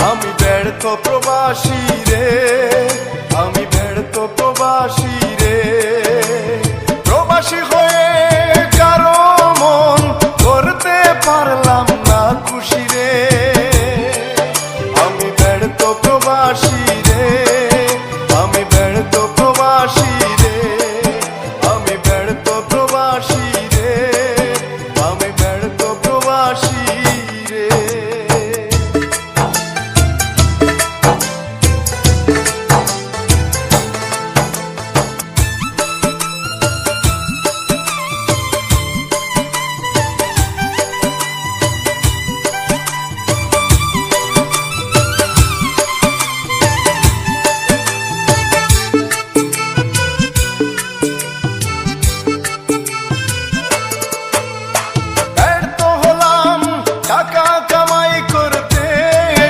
আমি ব্যর্থ প্রবাসী রে, আমি ব্যর্থ প্রবাসী রে। প্রবাসী হয়ে কারো মন করতে পারলাম না খুশি রে।